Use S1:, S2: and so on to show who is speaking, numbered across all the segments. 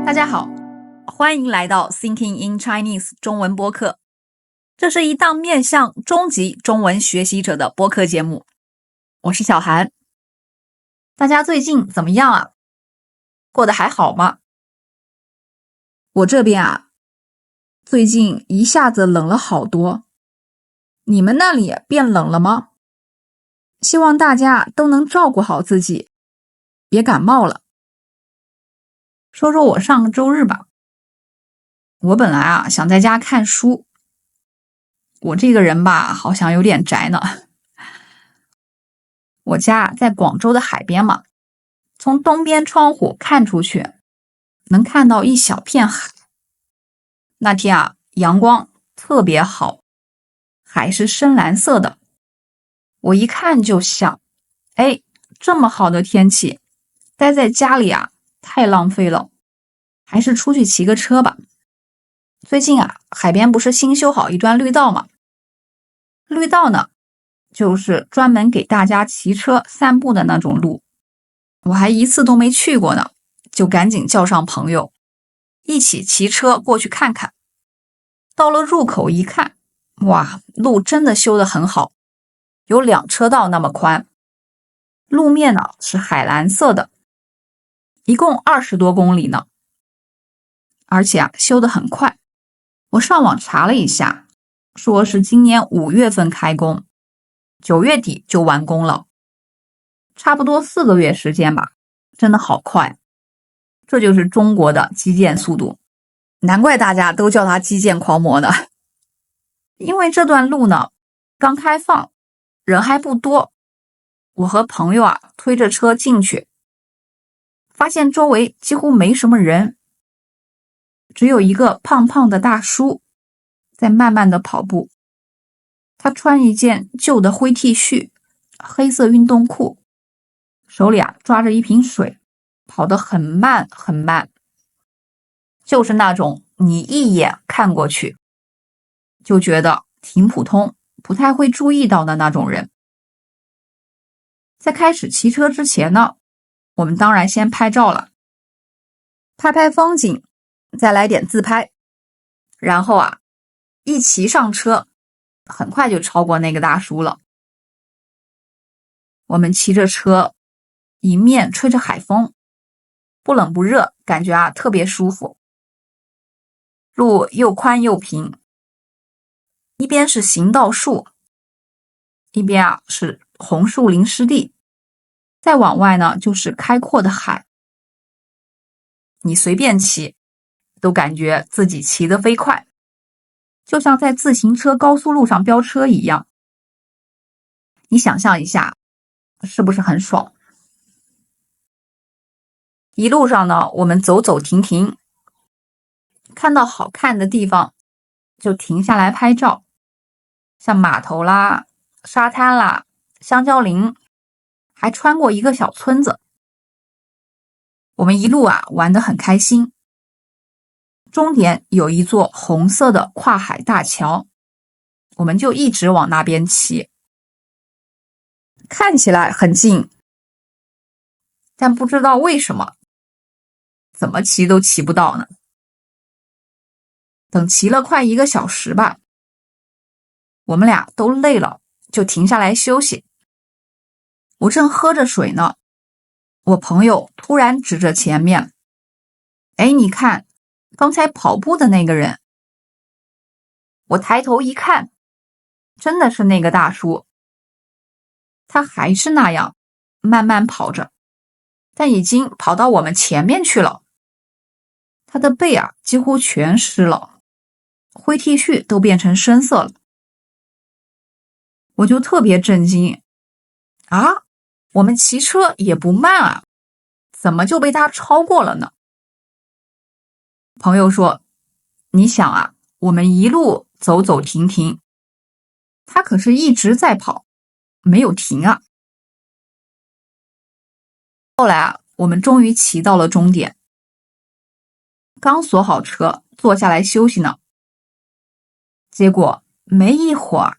S1: 大家好，欢迎来到 Thinking in Chinese 中文播客。这是一档面向中级中文学习者的播客节目。我是小韩。大家最近怎么样啊？过得还好吗？我这边啊，最近一下子冷了好多。你们那里变冷了吗？希望大家都能照顾好自己，别感冒了。说说我上个周日吧。我本来啊想在家看书，我这个人吧好像有点宅呢。我家在广州的海边嘛，从东边窗户看出去，能看到一小片海。那天啊，阳光特别好，海是深蓝色的。我一看就想，这么好的天气，待在家里啊，太浪费了，还是出去骑个车吧。最近啊，海边不是新修好一段绿道吗？绿道呢，就是专门给大家骑车散步的那种路。我还一次都没去过呢，就赶紧叫上朋友，一起骑车过去看看。到了入口一看，哇，路真的修得很好，有2车道那么宽。路面呢是海蓝色的，一共20多公里呢。而且啊，修得很快。我上网查了一下，说是今年5月份开工，9月底就完工了，差不多4个月时间吧，真的好快。这就是中国的基建速度，难怪大家都叫它基建狂魔呢。因为这段路呢，刚开放，人还不多，我和朋友啊推着车进去，发现周围几乎没什么人，只有一个胖胖的大叔在慢慢的跑步。他穿一件旧的灰 T 恤，黑色运动裤，手里啊抓着一瓶水，跑得很慢很慢，就是那种你一眼看过去就觉得挺普通，不太会注意到的那种人。在开始骑车之前呢，我们当然先拍照了，拍拍风景，再来点自拍，然后啊，一骑上车，很快就超过那个大叔了。我们骑着车，迎面吹着海风，不冷不热，感觉啊特别舒服。路又宽又平，一边是行道树，一边啊是红树林湿地，再往外呢就是开阔的海。你随便骑，都感觉自己骑得飞快，就像在自行车高速路上飙车一样。你想象一下，是不是很爽？一路上呢，我们走走停停，看到好看的地方就停下来拍照，像码头啦、沙滩啦、香蕉林，还穿过一个小村子。我们一路啊玩得很开心。终点有一座红色的跨海大桥，我们就一直往那边骑。看起来很近，但不知道为什么，怎么骑都骑不到呢。等骑了快1个小时吧，我们俩都累了，就停下来休息。我正喝着水呢，我朋友突然指着前面，你看，刚才跑步的那个人。我抬头一看，真的是那个大叔。他还是那样慢慢跑着，但已经跑到我们前面去了。他的背啊几乎全湿了，灰 T 恤都变成深色了。我就特别震惊啊，我们骑车也不慢啊，怎么就被他超过了呢？朋友说，你想啊，我们一路走走停停，他可是一直在跑，没有停啊。后来啊，我们终于骑到了终点，刚锁好车，坐下来休息呢。结果没一会儿，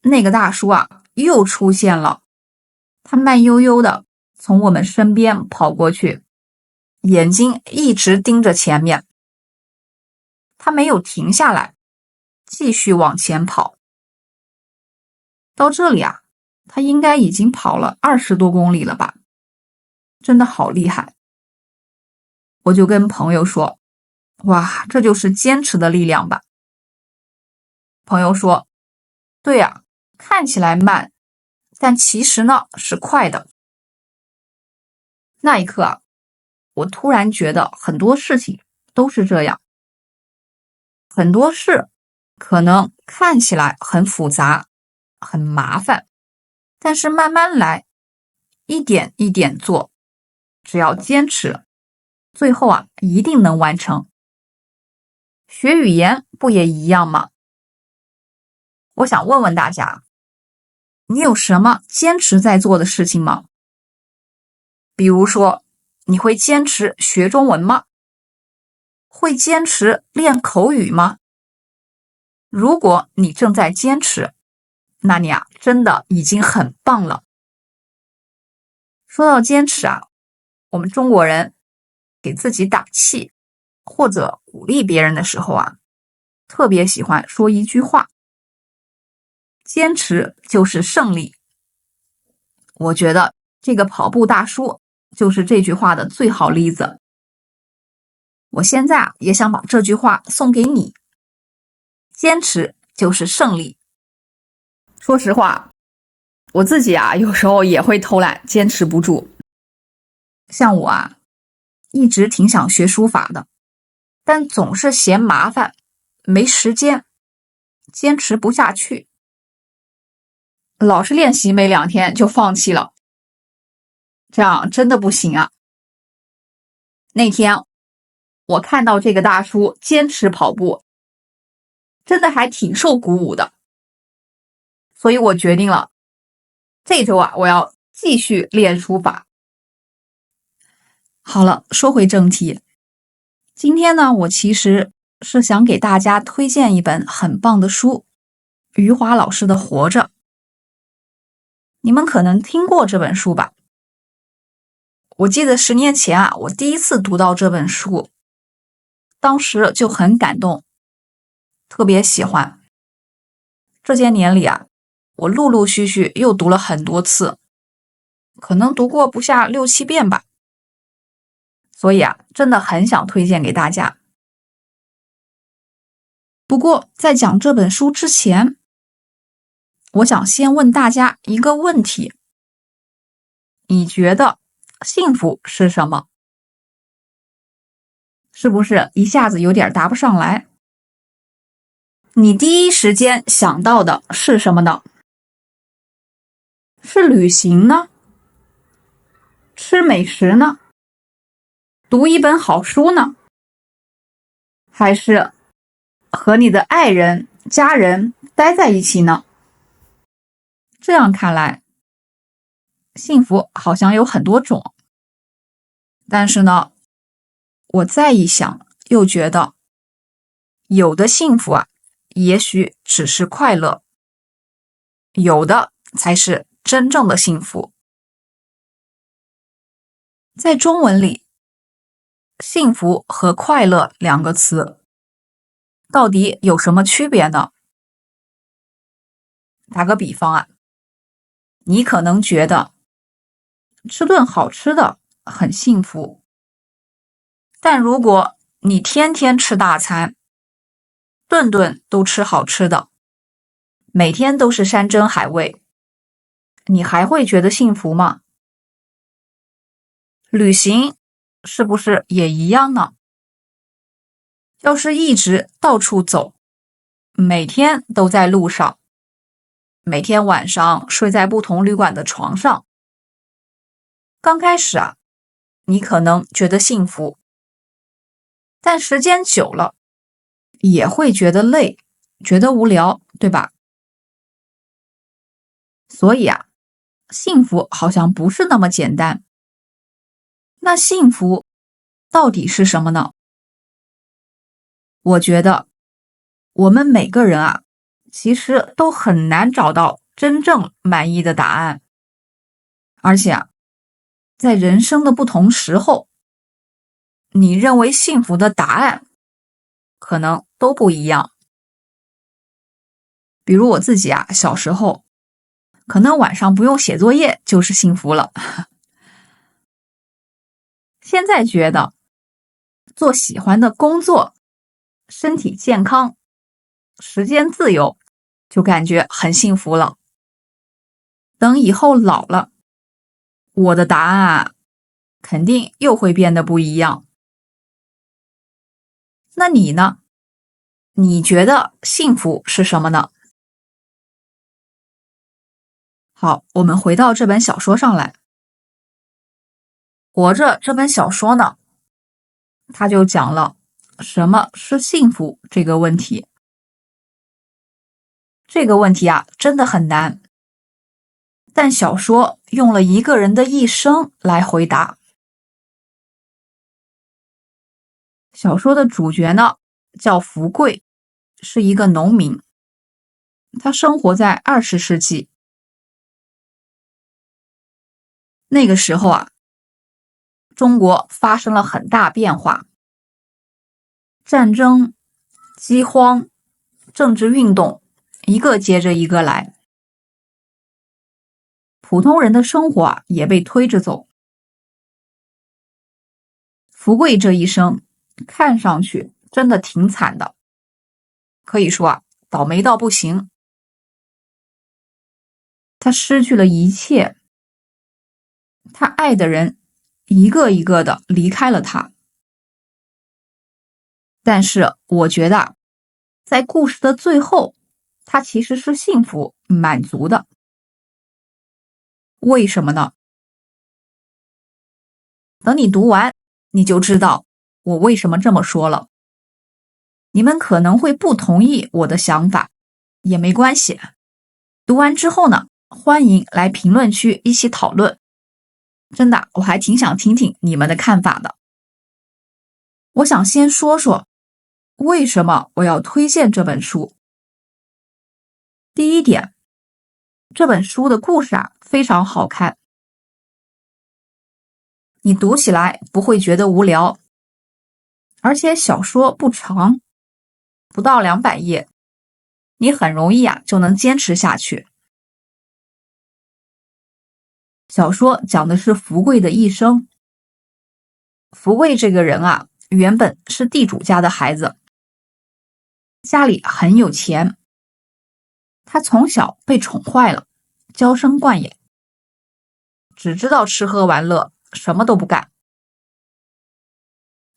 S1: 那个大叔啊又出现了，他慢悠悠的从我们身边跑过去，眼睛一直盯着前面，他没有停下来，继续往前跑。到这里啊，他应该已经跑了20多公里了吧，真的好厉害。我就跟朋友说，哇，这就是坚持的力量吧。朋友说，对呀，看起来慢，但其实呢是快的。那一刻啊，我突然觉得很多事情都是这样，很多事可能看起来很复杂，很麻烦，但是慢慢来，一点一点做，只要坚持，最后啊一定能完成。学语言不也一样吗？我想问问大家，你有什么坚持在做的事情吗？比如说，你会坚持学中文吗？会坚持练口语吗？如果你正在坚持，那你啊，真的已经很棒了。说到坚持啊，我们中国人给自己打气或者鼓励别人的时候啊，特别喜欢说一句话：坚持就是胜利。我觉得这个跑步大叔就是这句话的最好例子。我现在啊，也想把这句话送给你：坚持就是胜利。说实话，我自己啊，有时候也会偷懒，坚持不住。像我啊，一直挺想学书法的，但总是嫌麻烦，没时间，坚持不下去。老是练习没2天就放弃了，这样真的不行啊。那天我看到这个大叔坚持跑步，真的还挺受鼓舞的。所以我决定了，这周啊，我要继续练书法。好了，说回正题，今天呢，我其实是想给大家推荐一本很棒的书，余华老师的《活着》。你们可能听过这本书吧？我记得10年前啊，我第一次读到这本书，当时就很感动，特别喜欢。这些年里啊，我陆陆续续又读了很多次，可能读过不下6、7遍吧。所以啊，真的很想推荐给大家。不过在讲这本书之前，我想先问大家一个问题：你觉得幸福是什么？是不是一下子有点答不上来？你第一时间想到的是什么呢？是旅行呢？吃美食呢？读一本好书呢？还是和你的爱人、家人待在一起呢？这样看来，幸福好像有很多种。但是呢，我再一想，又觉得有的幸福啊，也许只是快乐，有的才是真正的幸福。在中文里，幸福和快乐2个词到底有什么区别呢？打个比方啊，你可能觉得吃顿好吃的很幸福，但如果你天天吃大餐，顿顿都吃好吃的，每天都是山珍海味，你还会觉得幸福吗？旅行是不是也一样呢？要是一直到处走，每天都在路上，每天晚上睡在不同旅馆的床上，刚开始啊，你可能觉得幸福，但时间久了，也会觉得累，觉得无聊，对吧？所以啊，幸福好像不是那么简单。那幸福到底是什么呢？我觉得我们每个人啊，其实都很难找到真正满意的答案。而且啊，在人生的不同时候，你认为幸福的答案可能都不一样。比如我自己啊，小时候可能晚上不用写作业就是幸福了。现在觉得做喜欢的工作，身体健康，时间自由，就感觉很幸福了。等以后老了，我的答案啊，肯定又会变得不一样。那你呢？你觉得幸福是什么呢？好，我们回到这本小说上来。活着这本小说呢，它就讲了什么是幸福这个问题。这个问题啊，真的很难。但小说用了一个人的一生来回答。小说的主角呢，叫福贵，是一个农民。他生活在20世纪。那个时候啊，中国发生了很大变化，战争、饥荒、政治运动，一个接着一个来。普通人的生活啊，也被推着走。福贵这一生看上去真的挺惨的，可以说啊，倒霉到不行。他失去了一切，他爱的人一个一个的离开了他。但是我觉得，在故事的最后，他其实是幸福满足的。为什么呢？等你读完，你就知道我为什么这么说了。你们可能会不同意我的想法，也没关系。读完之后呢，欢迎来评论区一起讨论。真的，我还挺想听听你们的看法的。我想先说说为什么我要推荐这本书。第一点，这本书的故事啊非常好看，你读起来不会觉得无聊，而且小说不长，不到200页，你很容易啊就能坚持下去。小说讲的是福贵的一生。福贵这个人啊，原本是地主家的孩子，家里很有钱。他从小被宠坏了，娇生惯养，只知道吃喝玩乐，什么都不干。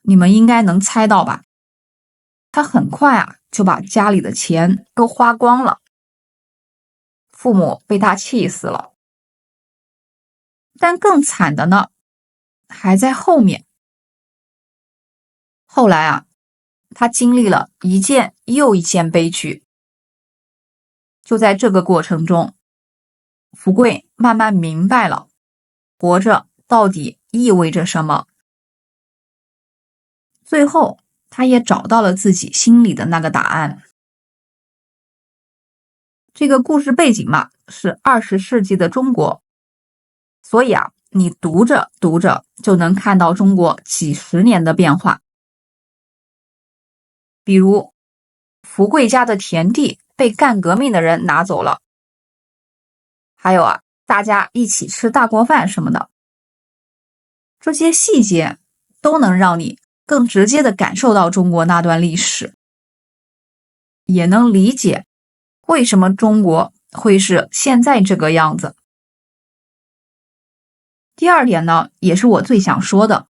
S1: 你们应该能猜到吧？他很快啊就把家里的钱都花光了，父母被他气死了。但更惨的呢，还在后面。后来啊，他经历了一件又一件悲剧。就在这个过程中，福贵慢慢明白了活着到底意味着什么。最后，他也找到了自己心里的那个答案。这个故事背景嘛，是20世纪的中国，所以啊，你读着读着就能看到中国几十年的变化。比如，福贵家的田地被干革命的人拿走了，还有啊，大家一起吃大锅饭什么的，这些细节都能让你更直接地感受到中国那段历史，也能理解为什么中国会是现在这个样子。第二点呢，也是我最想说的，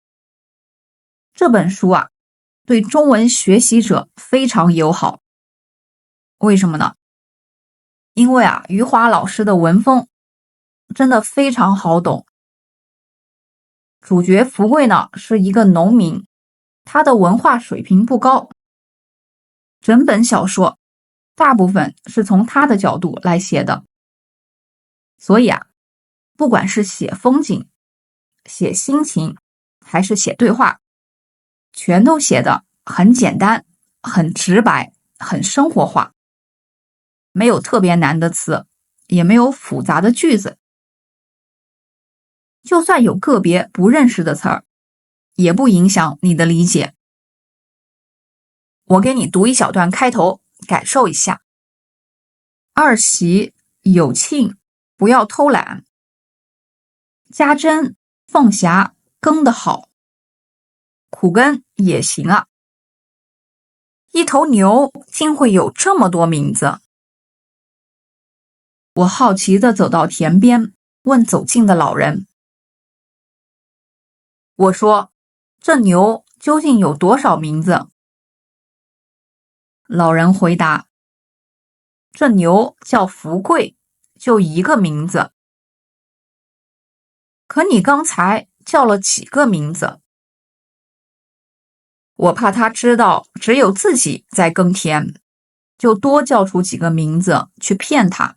S1: 这本书啊，对中文学习者非常友好。为什么呢？因为啊，余华老师的文风真的非常好懂。主角福贵呢，是一个农民，他的文化水平不高。整本小说大部分是从他的角度来写的。所以啊，不管是写风景、写心情，还是写对话，全都写得很简单、很直白、很生活化，没有特别难的词，也没有复杂的句子。就算有个别不认识的词儿，也不影响你的理解。我给你读一小段开头，感受一下。二喜有庆，不要偷懒。家珍、凤霞耕得好，苦耕也行啊。一头牛竟会有这么多名字。我好奇地走到田边，问走近的老人。我说，这牛究竟有多少名字？老人回答，这牛叫福贵，就一个名字。可你刚才叫了几个名字？我怕他知道只有自己在耕田，就多叫出几个名字去骗他。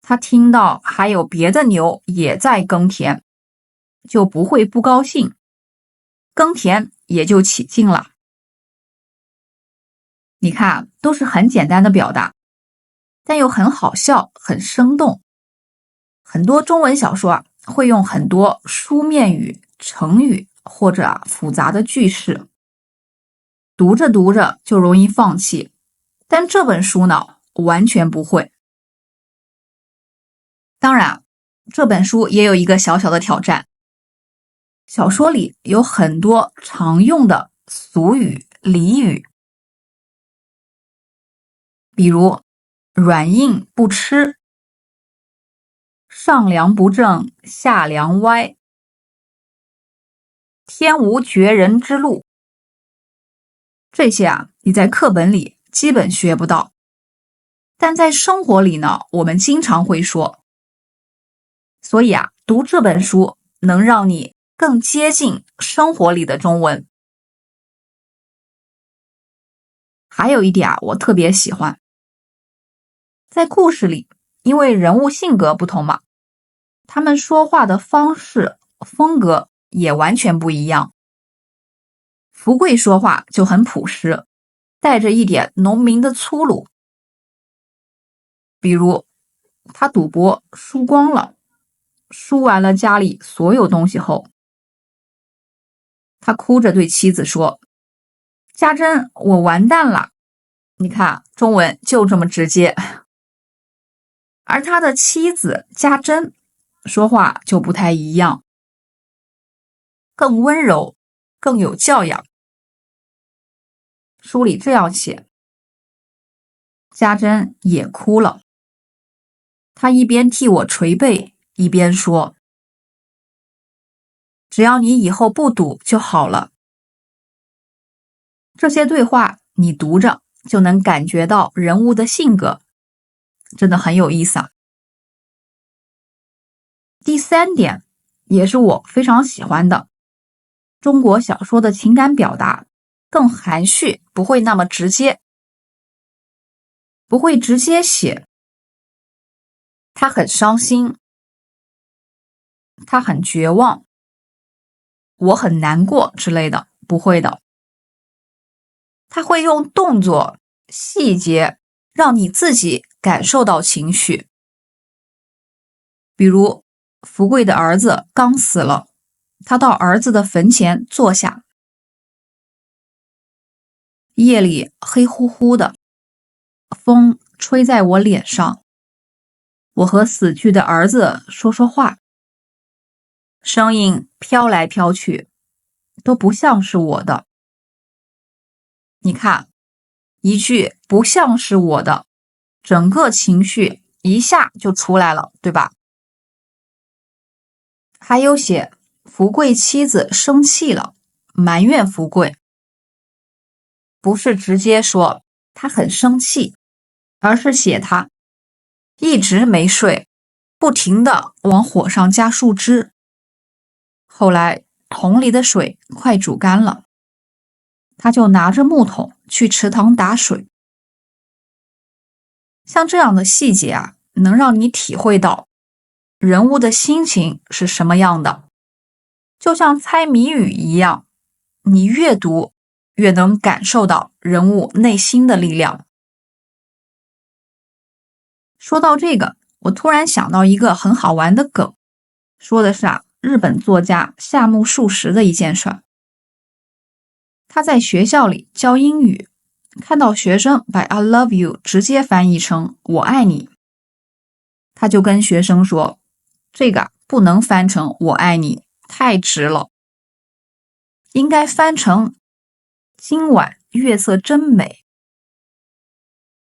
S1: 他听到还有别的牛也在耕田，就不会不高兴，耕田也就起劲了。你看，都是很简单的表达，但又很好笑，很生动。很多中文小说会用很多书面语、成语或者复杂的句式，读着读着就容易放弃，但这本书呢，完全不会。当然，这本书也有一个小小的挑战。小说里有很多常用的俗语、俚语，比如软硬不吃，上梁不正下梁歪，天无绝人之路。这些你在课本里基本学不到，但在生活里呢，我们经常会说。所以读这本书能让你更接近生活里的中文。还有一点我特别喜欢，在故事里，因为人物性格不同嘛，他们说话的方式、风格也完全不一样。福贵说话就很朴实，带着一点农民的粗鲁。比如，他赌博输光了，输完了家里所有东西后，他哭着对妻子说，家珍，我完蛋了。你看，中文就这么直接。而他的妻子家珍说话就不太一样，更温柔，更有教养。书里这样写，家珍也哭了，他一边替我捶背，一边说，只要你以后不赌就好了。这些对话你读着就能感觉到人物的性格，真的很有意思啊。第三点，也是我非常喜欢的，中国小说的情感表达更含蓄，不会那么直接，不会直接写他很伤心，他很绝望，我很难过之类的，不会的。他会用动作、细节让你自己感受到情绪。比如，福贵的儿子刚死了，他到儿子的坟前坐下，夜里黑乎乎的，风吹在我脸上，我和死去的儿子说说话，声音飘来飘去，都不像是我的。你看，一句不像是我的，整个情绪一下就出来了，对吧？还有写福贵妻子生气了，埋怨福贵，不是直接说他很生气，而是写他一直没睡，不停地往火上加树枝，后来桶里的水快煮干了，他就拿着木桶去池塘打水。像这样的细节能让你体会到人物的心情是什么样的，就像猜谜语一样，你越读越能感受到人物内心的力量。说到这个，我突然想到一个很好玩的梗，说的是日本作家夏目漱石的一件事。他在学校里教英语，看到学生把 I love you 直接翻译成我爱你，他就跟学生说，这个不能翻成我爱你，太直了，应该翻成今晚月色真美。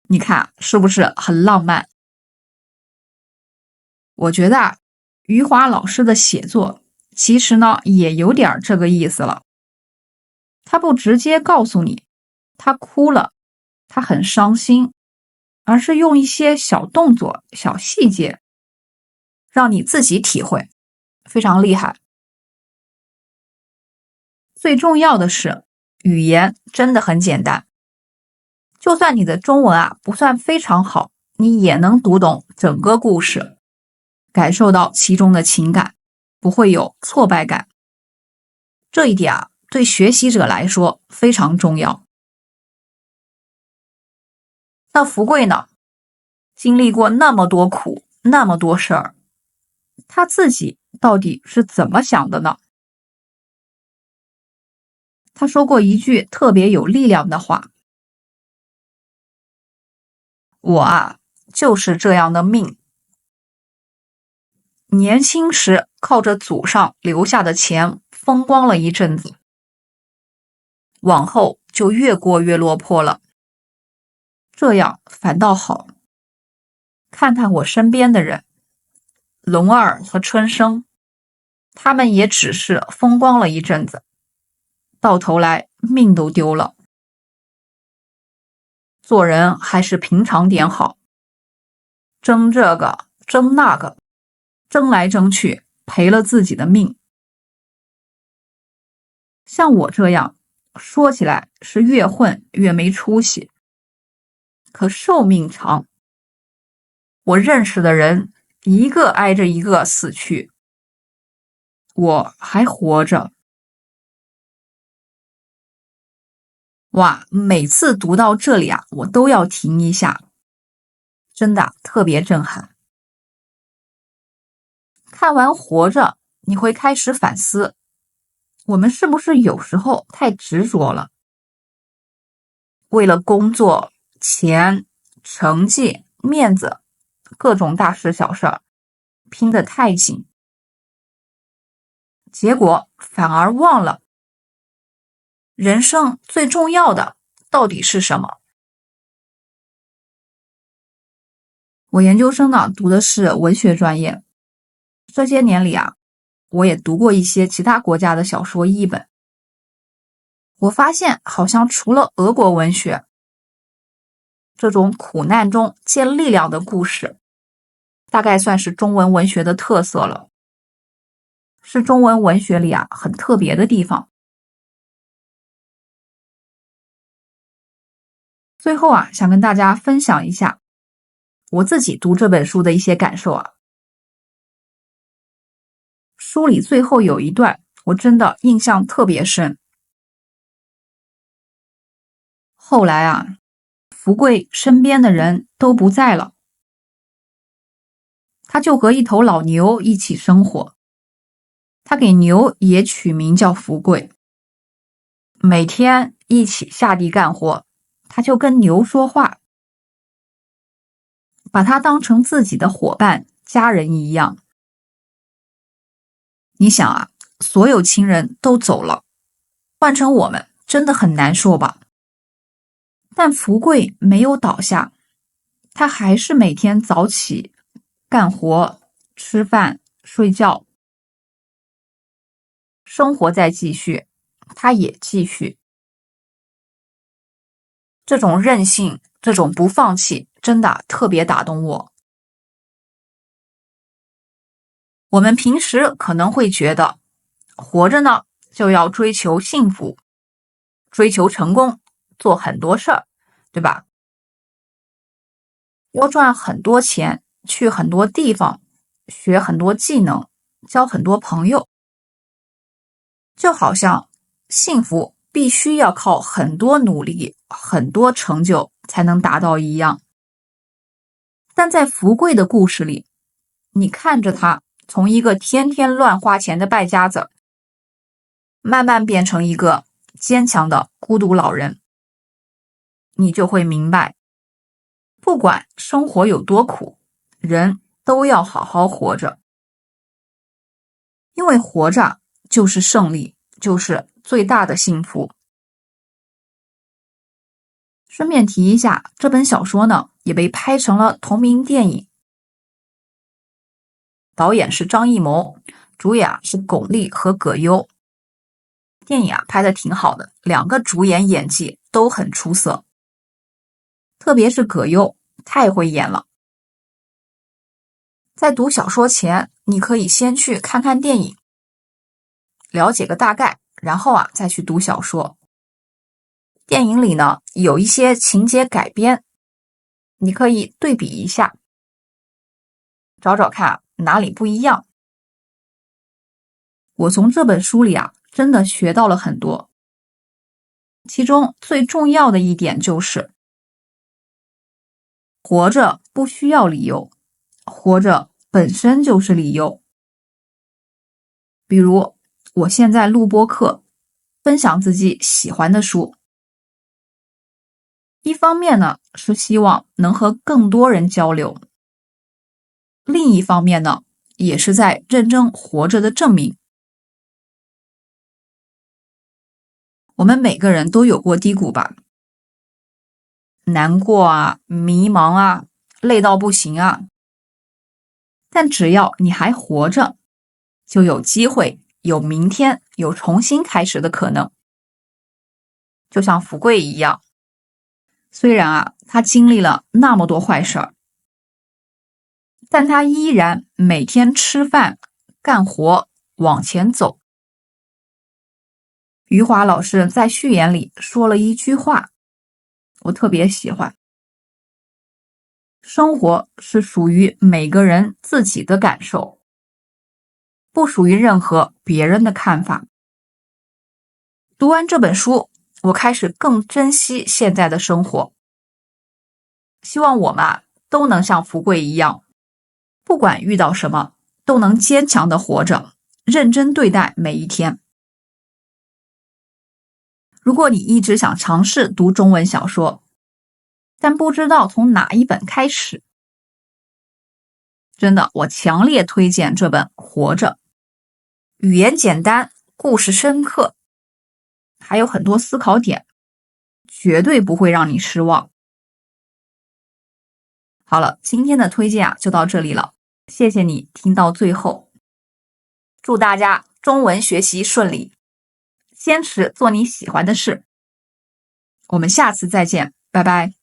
S1: 你看是不是很浪漫？我觉得余华老师的写作其实呢也有点这个意思了。他不直接告诉你他哭了，他很伤心，而是用一些小动作、小细节让你自己体会，非常厉害。最重要的是，语言真的很简单，就算你的中文不算非常好，你也能读懂整个故事，感受到其中的情感，不会有挫败感。这一点对学习者来说非常重要。那福贵呢？经历过那么多苦，那么多事儿，他自己到底是怎么想的呢？他说过一句特别有力量的话，我就是这样的命。年轻时靠着祖上留下的钱风光了一阵子，往后就越过越落魄了，这样反倒好。看看我身边的人，龙儿和春生，他们也只是风光了一阵子，到头来命都丢了。做人还是平常点好，争这个争那个，争来争去，赔了自己的命。像我这样说起来是越混越没出息，可寿命长，我认识的人一个挨着一个死去，我还活着。哇，每次读到这里我都要停一下，真的特别震撼。看完活着，你会开始反思，我们是不是有时候太执着了？为了工作、钱、成绩、面子，各种大事小事拼得太紧，结果反而忘了人生最重要的到底是什么。我研究生呢读的是文学专业，这些年里我也读过一些其他国家的小说译本。我发现好像除了俄国文学，这种苦难中见力量的故事，大概算是中文文学的特色了，是中文文学里很特别的地方。最后想跟大家分享一下我自己读这本书的一些感受书里最后有一段我真的印象特别深。后来福贵身边的人都不在了，他就和一头老牛一起生活，他给牛也取名叫福贵，每天一起下地干活，他就跟牛说话，把他当成自己的伙伴、家人一样。你想所有亲人都走了，换成我们真的很难受吧？但福贵没有倒下，他还是每天早起干活、吃饭、睡觉，生活在继续，他也继续。这种韧性，这种不放弃，真的特别打动我。我们平时可能会觉得，活着呢就要追求幸福，追求成功，做很多事儿，对吧？要赚很多钱，去很多地方，学很多技能，交很多朋友，就好像幸福必须要靠很多努力、很多成就才能达到一样。但在福贵的故事里，你看着他从一个天天乱花钱的败家子，慢慢变成一个坚强的孤独老人，你就会明白，不管生活有多苦，人都要好好活着。因为活着就是胜利，就是最大的幸福。顺便提一下，这本小说呢，也被拍成了同名电影，导演是张艺谋，主演是巩俐和葛优。电影拍得挺好的，两个主演演技都很出色，特别是葛优，太会演了。在读小说前，你可以先去看看电影，了解个大概，然后再去读小说。电影里呢，有一些情节改编，你可以对比一下，找找看哪里不一样。我从这本书里真的学到了很多，其中最重要的一点就是，活着不需要理由，活着本身就是理由。比如，我现在录播课，分享自己喜欢的书，一方面呢，是希望能和更多人交流，另一方面呢，也是在认真活着的证明。我们每个人都有过低谷吧，难过迷茫累到不行但只要你还活着，就有机会，有明天，有重新开始的可能。就像福贵一样，虽然他经历了那么多坏事儿，但他依然每天吃饭、干活、往前走。余华老师在序言里说了一句话，我特别喜欢。生活是属于每个人自己的感受，不属于任何别人的看法。读完这本书，我开始更珍惜现在的生活。希望我们都能像福贵一样，不管遇到什么，都能坚强的活着，认真对待每一天。如果你一直想尝试读中文小说，但不知道从哪一本开始，真的，我强烈推荐这本《活着》，语言简单，故事深刻，还有很多思考点，绝对不会让你失望。好了，今天的推荐就到这里了，谢谢你听到最后。祝大家中文学习顺利，坚持做你喜欢的事。我们下次再见，拜拜。